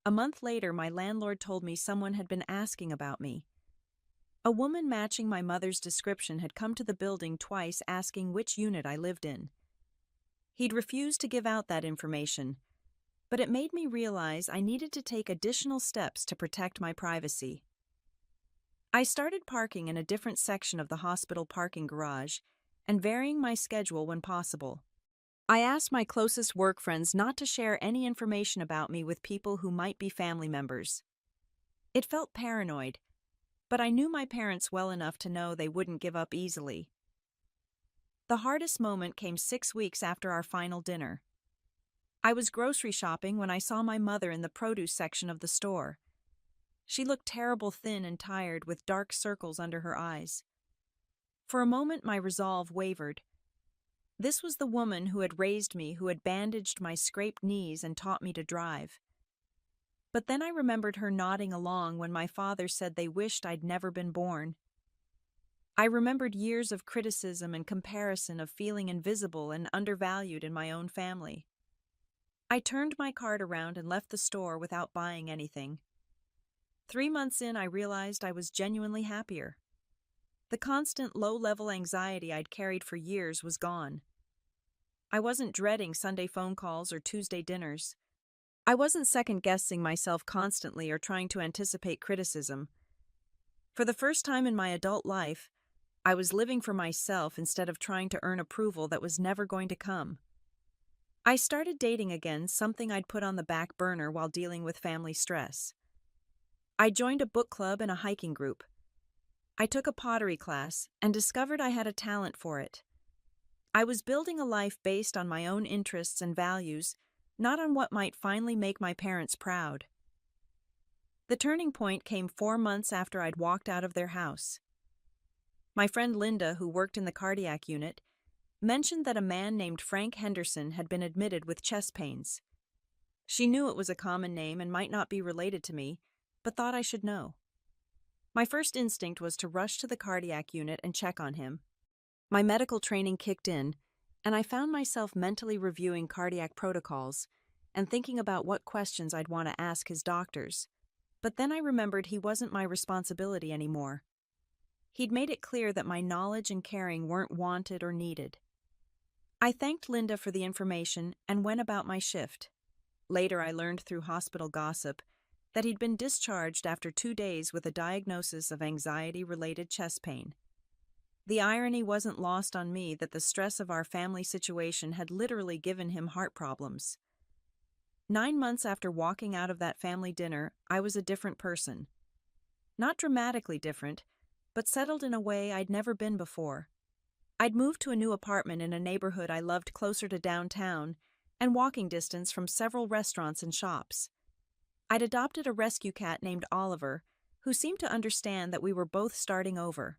A month later, my landlord told me someone had been asking about me. A woman matching my mother's description had come to the building twice asking which unit I lived in. He'd refused to give out that information, but it made me realize I needed to take additional steps to protect my privacy. I started parking in a different section of the hospital parking garage and varying my schedule when possible. I asked my closest work friends not to share any information about me with people who might be family members. It felt paranoid, but I knew my parents well enough to know they wouldn't give up easily. The hardest moment came 6 weeks after our final dinner. I was grocery shopping when I saw my mother in the produce section of the store. She looked terrible, thin and tired, with dark circles under her eyes. For a moment, my resolve wavered. This was the woman who had raised me, who had bandaged my scraped knees and taught me to drive. But then I remembered her nodding along when my father said they wished I'd never been born. I remembered years of criticism and comparison, of feeling invisible and undervalued in my own family. I turned my cart around and left the store without buying anything. 3 months in, I realized I was genuinely happier. The constant low-level anxiety I'd carried for years was gone. I wasn't dreading Sunday phone calls or Tuesday dinners. I wasn't second-guessing myself constantly or trying to anticipate criticism. For the first time in my adult life, I was living for myself instead of trying to earn approval that was never going to come. I started dating again, something I'd put on the back burner while dealing with family stress. I joined a book club and a hiking group. I took a pottery class and discovered I had a talent for it. I was building a life based on my own interests and values, not on what might finally make my parents proud. The turning point came 4 months after I'd walked out of their house. My friend Linda, who worked in the cardiac unit, mentioned that a man named Frank Henderson had been admitted with chest pains. She knew it was a common name and might not be related to me, but thought I should know. My first instinct was to rush to the cardiac unit and check on him. My medical training kicked in, and I found myself mentally reviewing cardiac protocols and thinking about what questions I'd want to ask his doctors. But then I remembered he wasn't my responsibility anymore. He'd made it clear that my knowledge and caring weren't wanted or needed. I thanked Linda for the information and went about my shift. Later, I learned through hospital gossip that he'd been discharged after 2 days with a diagnosis of anxiety-related chest pain. The irony wasn't lost on me that the stress of our family situation had literally given him heart problems. 9 months after walking out of that family dinner, I was a different person. Not dramatically different, but settled in a way I'd never been before. I'd moved to a new apartment in a neighborhood I loved, closer to downtown and walking distance from several restaurants and shops. I'd adopted a rescue cat named Oliver, who seemed to understand that we were both starting over.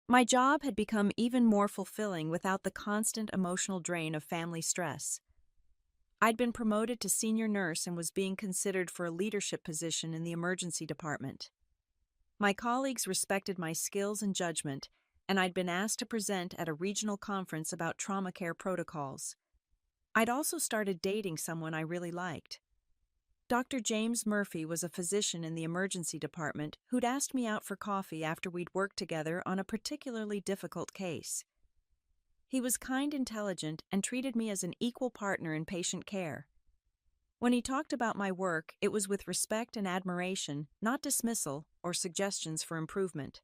My job had become even more fulfilling without the constant emotional drain of family stress. I'd been promoted to senior nurse and was being considered for a leadership position in the emergency department. My colleagues respected my skills and judgment, and I'd been asked to present at a regional conference about trauma care protocols. I'd also started dating someone I really liked. Dr. James Murphy was a physician in the emergency department who'd asked me out for coffee after we'd worked together on a particularly difficult case. He was kind, intelligent, and treated me as an equal partner in patient care. When he talked about my work, it was with respect and admiration, not dismissal or suggestions for improvement.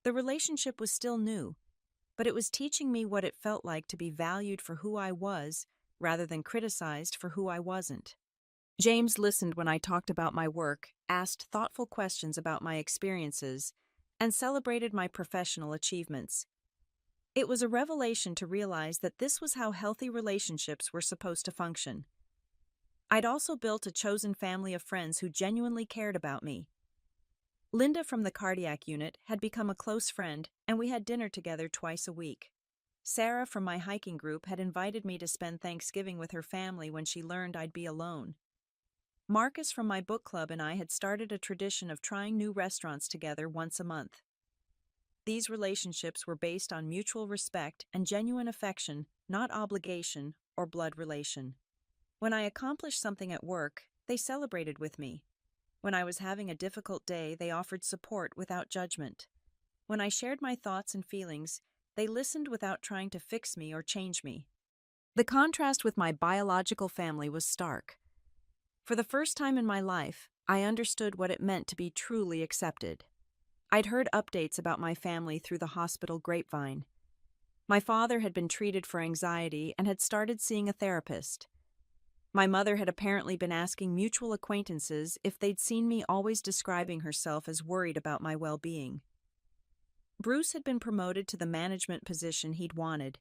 The relationship was still new, but it was teaching me what it felt like to be valued for who I was rather than criticized for who I wasn't. James listened when I talked about my work, asked thoughtful questions about my experiences, and celebrated my professional achievements. It was a revelation to realize that this was how healthy relationships were supposed to function. I'd also built a chosen family of friends who genuinely cared about me. Linda from the cardiac unit had become a close friend, and we had dinner together twice a week. Sarah from my hiking group had invited me to spend Thanksgiving with her family when she learned I'd be alone. Marcus from my book club and I had started a tradition of trying new restaurants together once a month. These relationships were based on mutual respect and genuine affection, not obligation or blood relation. When I accomplished something at work, they celebrated with me. When I was having a difficult day, they offered support without judgment. When I shared my thoughts and feelings, they listened without trying to fix me or change me. The contrast with my biological family was stark. For the first time in my life, I understood what it meant to be truly accepted. I'd heard updates about my family through the hospital grapevine. My father had been treated for anxiety and had started seeing a therapist. My mother had apparently been asking mutual acquaintances if they'd seen me always describing herself as worried about my well-being. Bruce had been promoted to the management position he'd wanted,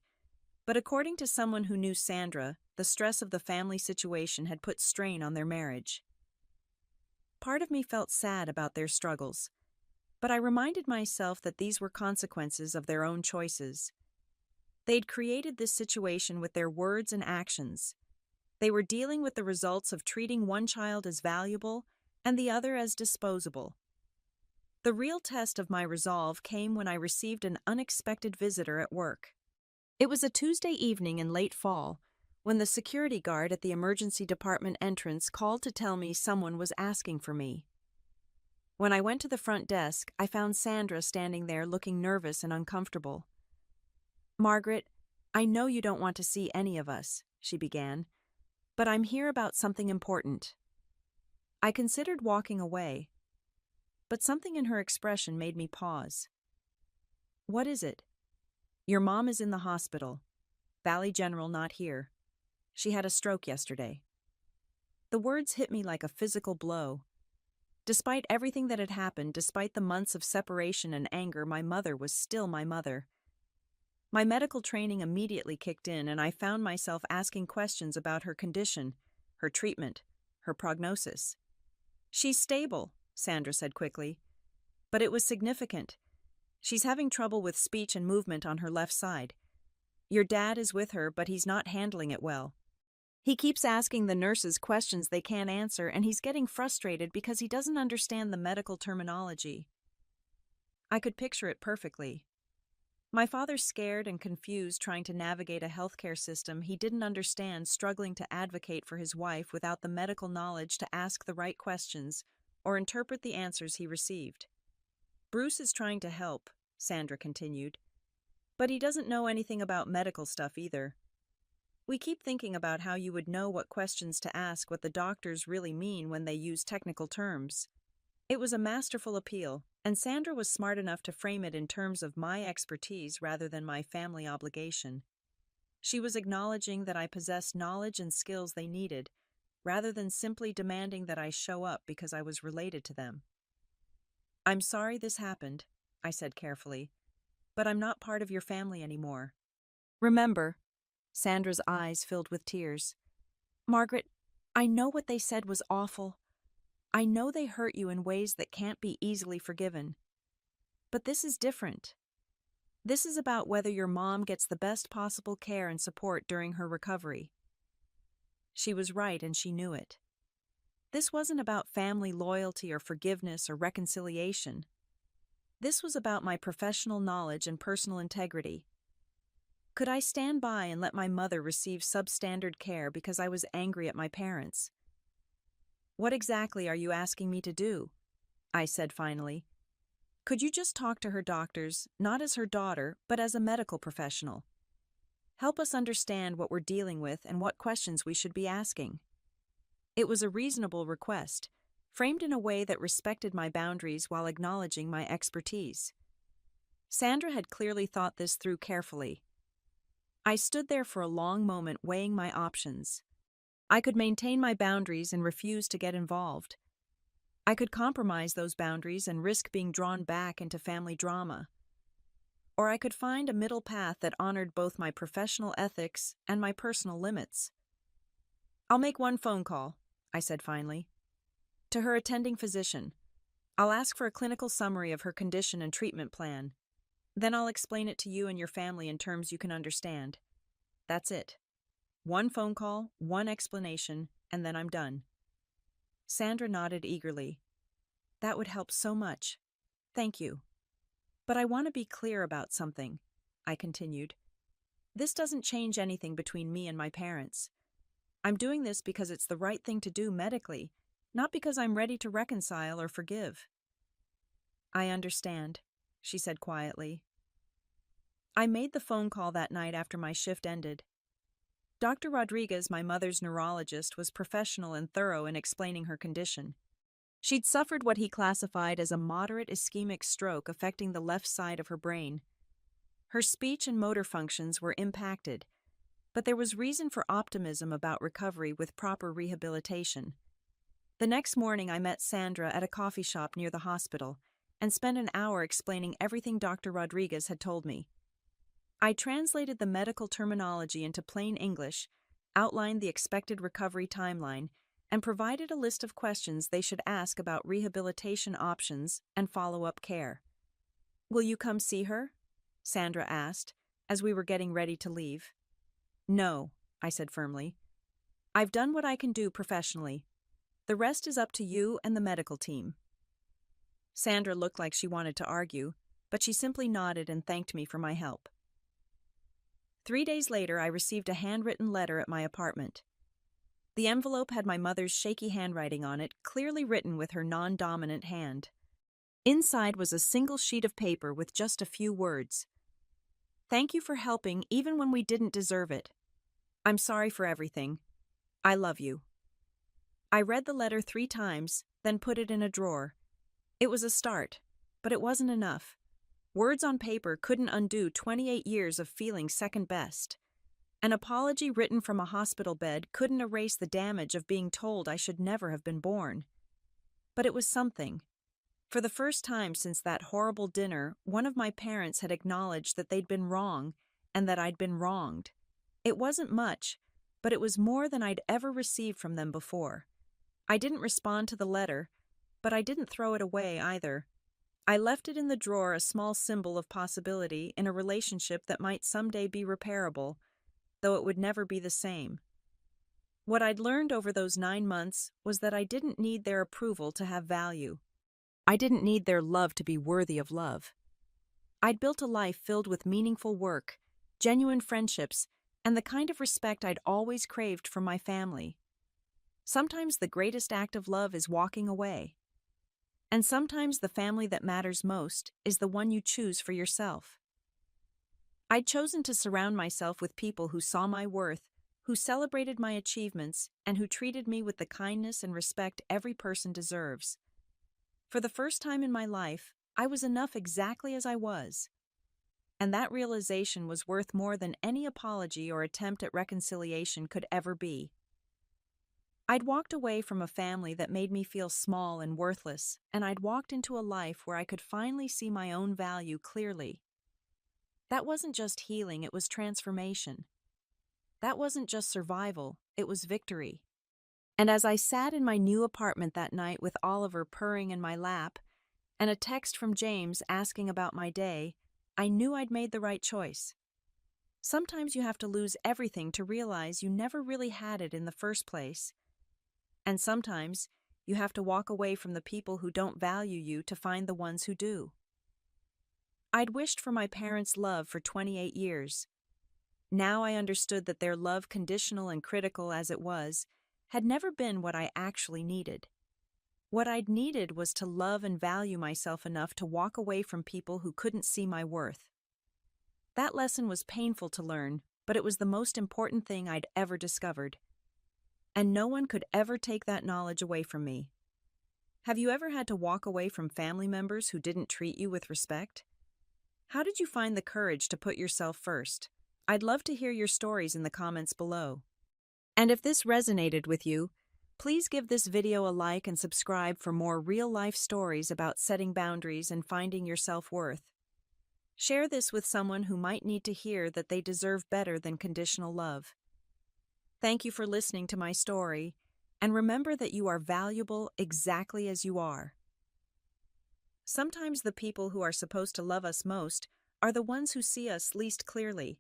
but according to someone who knew Sandra, the stress of the family situation had put strain on their marriage. Part of me felt sad about their struggles, but I reminded myself that these were consequences of their own choices. They'd created this situation with their words and actions. They were dealing with the results of treating one child as valuable and the other as disposable. The real test of my resolve came when I received an unexpected visitor at work. It was a Tuesday evening in late fall, when the security guard at the emergency department entrance called to tell me someone was asking for me. When I went to the front desk, I found Sandra standing there looking nervous and uncomfortable. "Margaret, I know you don't want to see any of us," she began, "but I'm here about something important." I considered walking away, but something in her expression made me pause. "What is it?" "Your mom is in the hospital. Valley General not here. She had a stroke yesterday." The words hit me like a physical blow. Despite everything that had happened, despite the months of separation and anger, my mother was still my mother. My medical training immediately kicked in, and I found myself asking questions about her condition, her treatment, her prognosis. "She's stable," Sandra said quickly. "But it was significant. She's having trouble with speech and movement on her left side. Your dad is with her, but he's not handling it well. He keeps asking the nurses questions they can't answer, and he's getting frustrated because he doesn't understand the medical terminology." I could picture it perfectly. My father's scared and confused trying to navigate a healthcare system he didn't understand, struggling to advocate for his wife without the medical knowledge to ask the right questions or interpret the answers he received. "Bruce is trying to help," Sandra continued, "but he doesn't know anything about medical stuff either. We keep thinking about how you would know what questions to ask, what the doctors really mean when they use technical terms." It was a masterful appeal, and Sandra was smart enough to frame it in terms of my expertise rather than my family obligation. She was acknowledging that I possessed knowledge and skills they needed, rather than simply demanding that I show up because I was related to them. "I'm sorry this happened," I said carefully, "but I'm not part of your family anymore. Remember," Sandra's eyes filled with tears, "Margaret, I know what they said was awful. I know they hurt you in ways that can't be easily forgiven. But this is different. This is about whether your mom gets the best possible care and support during her recovery." She was right, and she knew it. This wasn't about family loyalty or forgiveness or reconciliation. This was about my professional knowledge and personal integrity. Could I stand by and let my mother receive substandard care because I was angry at my parents? "What exactly are you asking me to do?" I said finally. "Could you just talk to her doctors, not as her daughter, but as a medical professional? Help us understand what we're dealing with and what questions we should be asking." It was a reasonable request, framed in a way that respected my boundaries while acknowledging my expertise. Sandra had clearly thought this through carefully. I stood there for a long moment weighing my options. I could maintain my boundaries and refuse to get involved. I could compromise those boundaries and risk being drawn back into family drama. Or I could find a middle path that honored both my professional ethics and my personal limits. "I'll make one phone call," I said finally, "to her attending physician. I'll ask for a clinical summary of her condition and treatment plan. Then I'll explain it to you and your family in terms you can understand. That's it. One phone call, one explanation, and then I'm done." Sandra nodded eagerly. "That would help so much. Thank you. But I want to be clear about something," I continued. "This doesn't change anything between me and my parents. I'm doing this because it's the right thing to do medically, not because I'm ready to reconcile or forgive." "I understand," she said quietly. I made the phone call that night after my shift ended. Dr. Rodriguez, my mother's neurologist, was professional and thorough in explaining her condition. She'd suffered what he classified as a moderate ischemic stroke affecting the left side of her brain. Her speech and motor functions were impacted, but there was reason for optimism about recovery with proper rehabilitation. The next morning, I met Sandra at a coffee shop near the hospital and spent an hour explaining everything Dr. Rodriguez had told me. I translated the medical terminology into plain English, outlined the expected recovery timeline, and provided a list of questions they should ask about rehabilitation options and follow-up care. "Will you come see her?" Sandra asked, as we were getting ready to leave. "No," I said firmly. "I've done what I can do professionally. The rest is up to you and the medical team." Sandra looked like she wanted to argue, but she simply nodded and thanked me for my help. 3 days later, I received a handwritten letter at my apartment. The envelope had my mother's shaky handwriting on it, clearly written with her non-dominant hand. Inside was a single sheet of paper with just a few words. "Thank you for helping even when we didn't deserve it. I'm sorry for everything. I love you." I read the letter 3 times, then put it in a drawer. It was a start, but it wasn't enough. Words on paper couldn't undo 28 years of feeling second best. An apology written from a hospital bed couldn't erase the damage of being told I should never have been born. But it was something. For the first time since that horrible dinner, one of my parents had acknowledged that they'd been wrong and that I'd been wronged. It wasn't much, but it was more than I'd ever received from them before. I didn't respond to the letter, but I didn't throw it away either. I left it in the drawer, a small symbol of possibility in a relationship that might someday be repairable, though it would never be the same. What I'd learned over those 9 months was that I didn't need their approval to have value. I didn't need their love to be worthy of love. I'd built a life filled with meaningful work, genuine friendships, and the kind of respect I'd always craved from my family. Sometimes the greatest act of love is walking away. And sometimes the family that matters most is the one you choose for yourself. I'd chosen to surround myself with people who saw my worth, who celebrated my achievements, and who treated me with the kindness and respect every person deserves. For the first time in my life, I was enough exactly as I was. And that realization was worth more than any apology or attempt at reconciliation could ever be. I'd walked away from a family that made me feel small and worthless, and I'd walked into a life where I could finally see my own value clearly. That wasn't just healing, it was transformation. That wasn't just survival, it was victory. And as I sat in my new apartment that night with Oliver purring in my lap, and a text from James asking about my day, I knew I'd made the right choice. Sometimes you have to lose everything to realize you never really had it in the first place. And sometimes you have to walk away from the people who don't value you to find the ones who do. I'd wished for my parents' love for 28 years. Now I understood that their love, conditional and critical as it was, had never been what I actually needed. What I'd needed was to love and value myself enough to walk away from people who couldn't see my worth. That lesson was painful to learn, but it was the most important thing I'd ever discovered. And no one could ever take that knowledge away from me. Have you ever had to walk away from family members who didn't treat you with respect? How did you find the courage to put yourself first? I'd love to hear your stories in the comments below. And if this resonated with you, please give this video a like and subscribe for more real-life stories about setting boundaries and finding your self-worth. Share this with someone who might need to hear that they deserve better than conditional love. Thank you for listening to my story, and remember that you are valuable exactly as you are. Sometimes the people who are supposed to love us most are the ones who see us least clearly.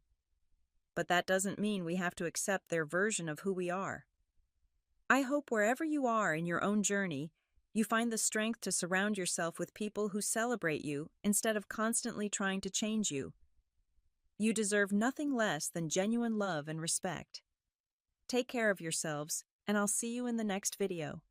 But that doesn't mean we have to accept their version of who we are. I hope wherever you are in your own journey, you find the strength to surround yourself with people who celebrate you instead of constantly trying to change you. You deserve nothing less than genuine love and respect. Take care of yourselves, and I'll see you in the next video.